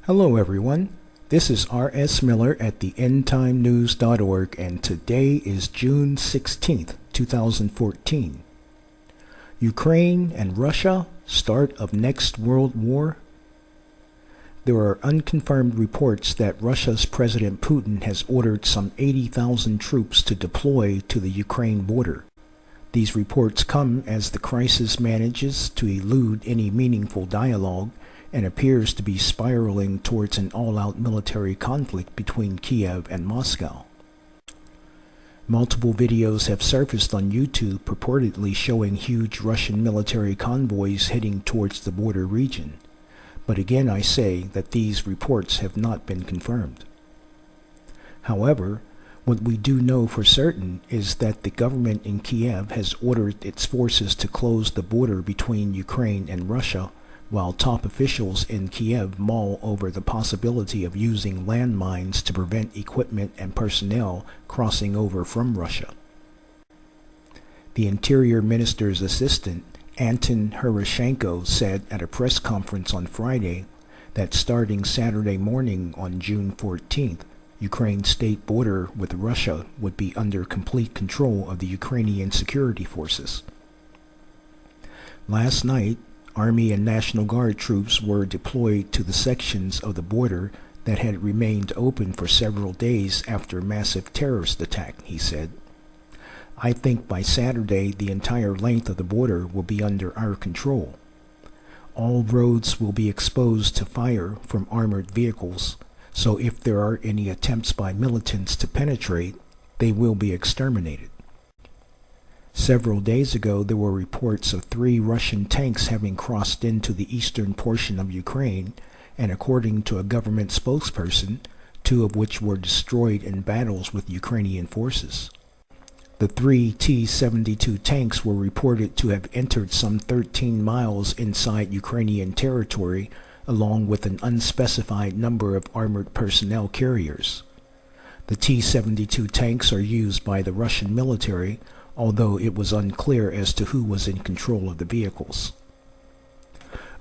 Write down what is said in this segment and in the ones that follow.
Hello everyone, this is R.S. Miller at the EndTimeNews.org and today is June 16th, 2014. Ukraine and Russia, start of next world war? There are unconfirmed reports that Russia's President Putin has ordered some 80,000 troops to deploy to the Ukraine border. These reports come as the crisis manages to elude any meaningful dialogue and appears to be spiraling towards an all-out military conflict between Kiev and Moscow. Multiple videos have surfaced on YouTube purportedly showing huge Russian military convoys heading towards the border region. But again I say that these reports have not been confirmed. However, what we do know for certain is that the government in Kiev has ordered its forces to close the border between Ukraine and Russia, while top officials in Kiev mull over the possibility of using landmines to prevent equipment and personnel crossing over from Russia. The Interior Minister's assistant, Anton Heroshenko, said at a press conference on Friday that starting Saturday morning on June 14th, Ukraine's state border with Russia would be under complete control of the Ukrainian security forces. Last night, Army and National Guard troops were deployed to the sections of the border that had remained open for several days after a massive terrorist attack, he said. I think by Saturday the entire length of the border will be under our control. All roads will be exposed to fire from armored vehicles, so if there are any attempts by militants to penetrate, they will be exterminated. Several days ago, there were reports of 3 Russian tanks having crossed into the eastern portion of Ukraine, and according to a government spokesperson, 2 of which were destroyed in battles with Ukrainian forces. The 3 T-72 tanks were reported to have entered some 13 miles inside Ukrainian territory, along with an unspecified number of armored personnel carriers. The T-72 tanks are used by the Russian military, although it was unclear as to who was in control of the vehicles.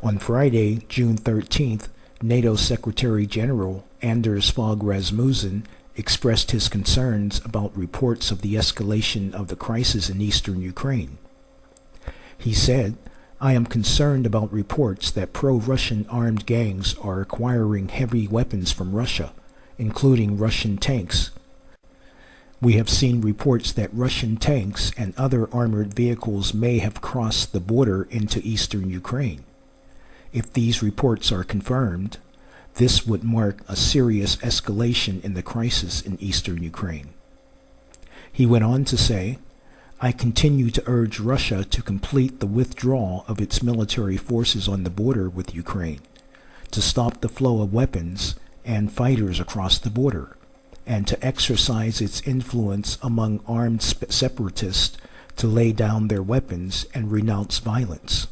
On Friday, June 13th, NATO Secretary General Anders Fogh Rasmussen expressed his concerns about reports of the escalation of the crisis in eastern Ukraine. He said, "I am concerned about reports that pro-Russian armed gangs are acquiring heavy weapons from Russia, including Russian tanks. We have seen reports that Russian tanks and other armored vehicles may have crossed the border into eastern Ukraine. If these reports are confirmed, this would mark a serious escalation in the crisis in eastern Ukraine." He went on to say, "I continue to urge Russia to complete the withdrawal of its military forces on the border with Ukraine, to stop the flow of weapons and fighters across the border, and to exercise its influence among armed separatists to lay down their weapons and renounce violence.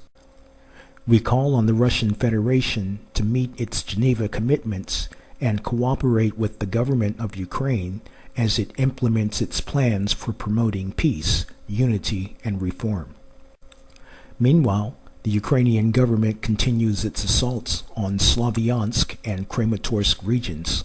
We call on the Russian Federation to meet its Geneva commitments and cooperate with the government of Ukraine as it implements its plans for promoting peace, unity, and reform." Meanwhile, the Ukrainian government continues its assaults on Slavyansk and Kramatorsk regions.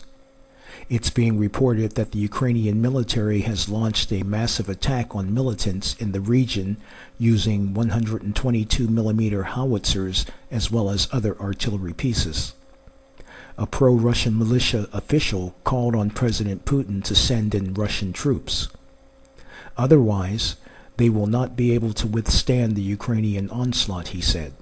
It's being reported that the Ukrainian military has launched a massive attack on militants in the region using 122mm howitzers as well as other artillery pieces. A pro-Russian militia official called on President Putin to send in Russian troops. Otherwise, they will not be able to withstand the Ukrainian onslaught, he said.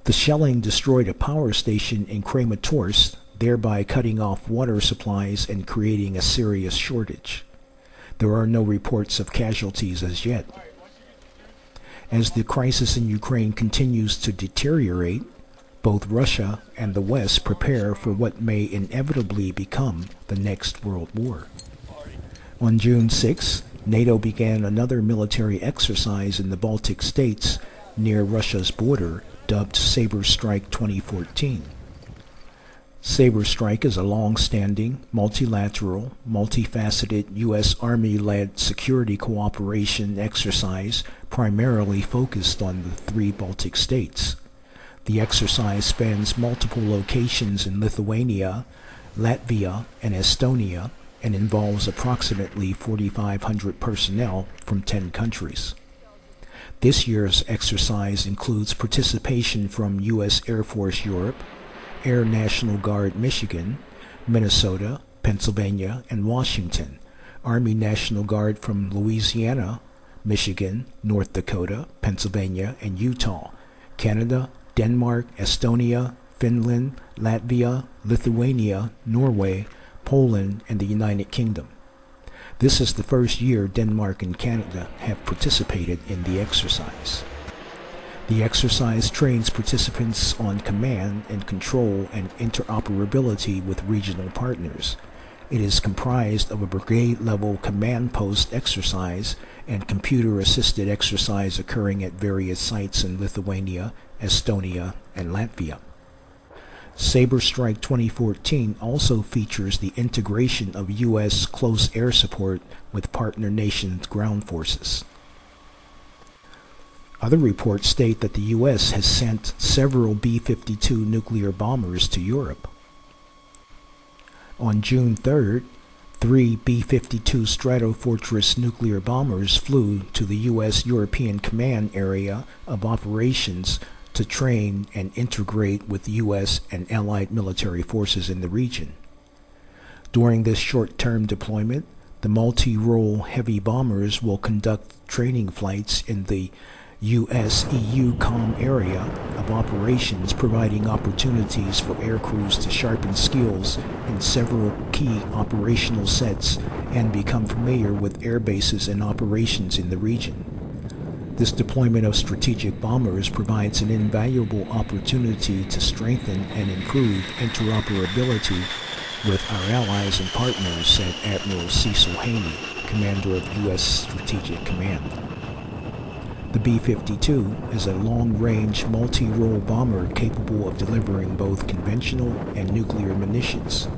The shelling destroyed a power station in Kramatorsk, thereby cutting off water supplies and creating a serious shortage. There are no reports of casualties as yet. As the crisis in Ukraine continues to deteriorate, both Russia and the West prepare for what may inevitably become the next world war. On June 6, NATO began another military exercise in the Baltic states near Russia's border, dubbed Sabre Strike 2014. Sabre Strike is a long-standing, multilateral, multifaceted U.S. Army-led security cooperation exercise primarily focused on the 3 Baltic states. The exercise spans multiple locations in Lithuania, Latvia, and Estonia, and involves approximately 4,500 personnel from 10 countries. This year's exercise includes participation from U.S. Air Force Europe, Air National Guard Michigan, Minnesota, Pennsylvania, and Washington, Army National Guard from Louisiana, Michigan, North Dakota, Pennsylvania, and Utah, Canada, Denmark, Estonia, Finland, Latvia, Lithuania, Norway, Poland, and the United Kingdom. This is the first year Denmark and Canada have participated in the exercise. The exercise trains participants on command and control and interoperability with regional partners. It is comprised of a brigade-level command post exercise and computer-assisted exercise occurring at various sites in Lithuania, Estonia, and Latvia. Sabre Strike 2014 also features the integration of U.S. close air support with partner nations' ground forces. Other reports state that the U.S. has sent several B-52 nuclear bombers to Europe. On June 3rd, 3 B-52 Stratofortress nuclear bombers flew to the U.S. European Command Area of Operations to train and integrate with U.S. and allied military forces in the region. During this short-term deployment, the multi-role heavy bombers will conduct training flights in the US-EU COM area of operations, providing opportunities for aircrews to sharpen skills in several key operational sets and become familiar with air bases and operations in the region. This deployment of strategic bombers provides an invaluable opportunity to strengthen and improve interoperability with our allies and partners, said Admiral Cecil Haney, commander of U.S. Strategic Command. The B-52 is a long-range, multi-role bomber capable of delivering both conventional and nuclear munitions.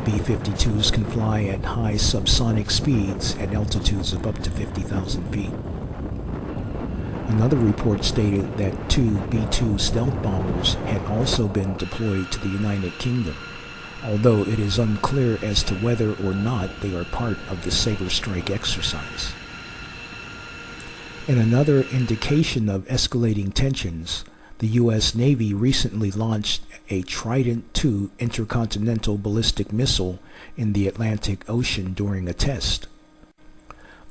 B-52s can fly at high subsonic speeds at altitudes of up to 50,000 feet. Another report stated that 2 B-2 stealth bombers had also been deployed to the United Kingdom, although it is unclear as to whether or not they are part of the Sabre Strike exercise. In another indication of escalating tensions, the U.S. Navy recently launched a Trident II intercontinental ballistic missile in the Atlantic Ocean during a test.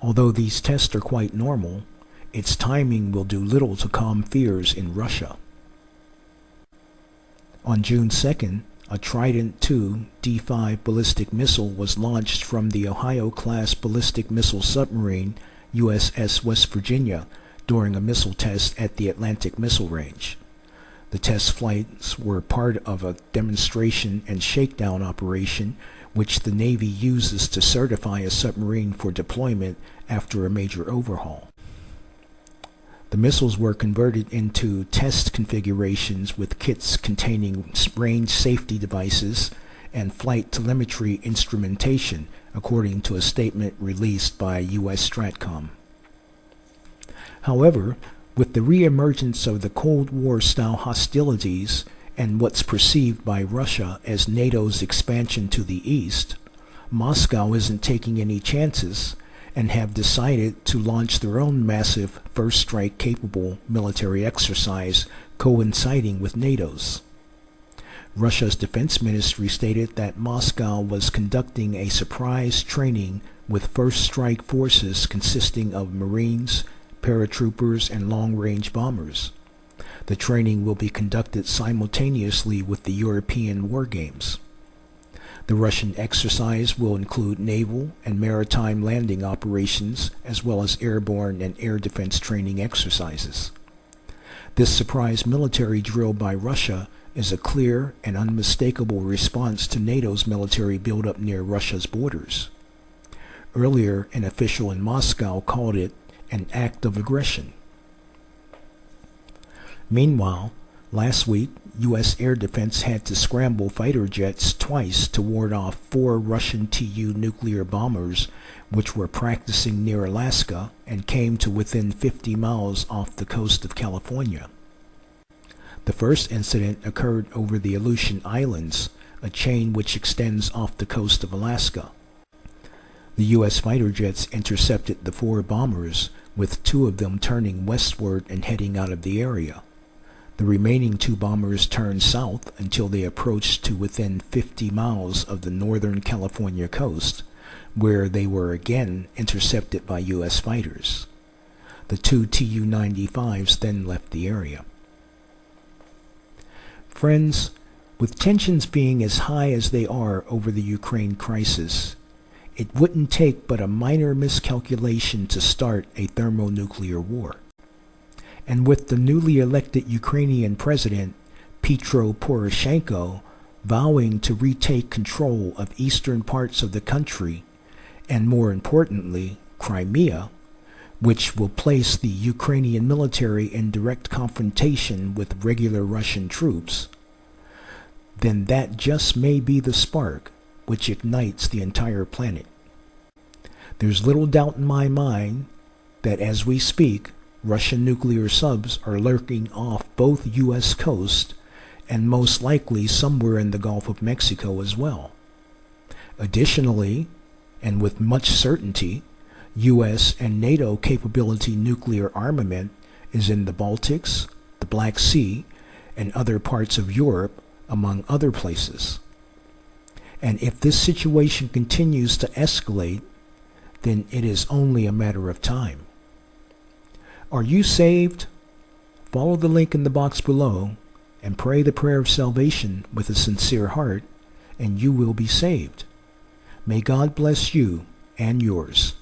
Although these tests are quite normal, its timing will do little to calm fears in Russia. On June 2nd, a Trident II D-5 ballistic missile was launched from the Ohio-class ballistic missile submarine USS West Virginia during a missile test at the Atlantic Missile Range. The test flights were part of a demonstration and shakedown operation which the Navy uses to certify a submarine for deployment after a major overhaul. The missiles were converted into test configurations with kits containing range safety devices and flight telemetry instrumentation, according to a statement released by USSTRATCOM. However, with the re-emergence of the Cold War-style hostilities and what's perceived by Russia as NATO's expansion to the east, Moscow isn't taking any chances and have decided to launch their own massive first strike capable military exercise coinciding with NATO's. Russia's defense ministry stated that Moscow was conducting a surprise training with first strike forces consisting of Marines, paratroopers, and long-range bombers. The training will be conducted simultaneously with the European war games. The Russian exercise will include naval and maritime landing operations as well as airborne and air defense training exercises. This surprise military drill by Russia is a clear and unmistakable response to NATO's military buildup near Russia's borders. Earlier, an official in Moscow called it an act of aggression. Meanwhile, last week, U.S. air defense had to scramble fighter jets twice to ward off 4 Russian Tu nuclear bombers which were practicing near Alaska and came to within 50 miles off the coast of California. The The first incident occurred over the Aleutian Islands, a chain which extends off the coast of Alaska. The U.S. fighter jets intercepted the 4 bombers, with 2 of them turning westward and heading out of the area. The remaining 2 bombers turned south until they approached to within 50 miles of the northern California coast, where they were again intercepted by U.S. fighters. The 2 Tu-95s then left the area. Friends, with tensions being as high as they are over the Ukraine crisis, it wouldn't take but a minor miscalculation to start a thermonuclear war. And with the newly elected Ukrainian president, Petro Poroshenko, vowing to retake control of eastern parts of the country, and more importantly, Crimea, which will place the Ukrainian military in direct confrontation with regular Russian troops, then that just may be the spark which ignites the entire planet. There's little doubt in my mind that as we speak, Russian nuclear subs are lurking off both U.S. coasts and most likely somewhere in the Gulf of Mexico as well. Additionally, and with much certainty, U.S. and NATO capability nuclear armament is in the Baltics, the Black Sea, and other parts of Europe, among other places. And if this situation continues to escalate, then it is only a matter of time. Are you saved? Follow the link in the box below and pray the prayer of salvation with a sincere heart, and you will be saved. May God bless you and yours.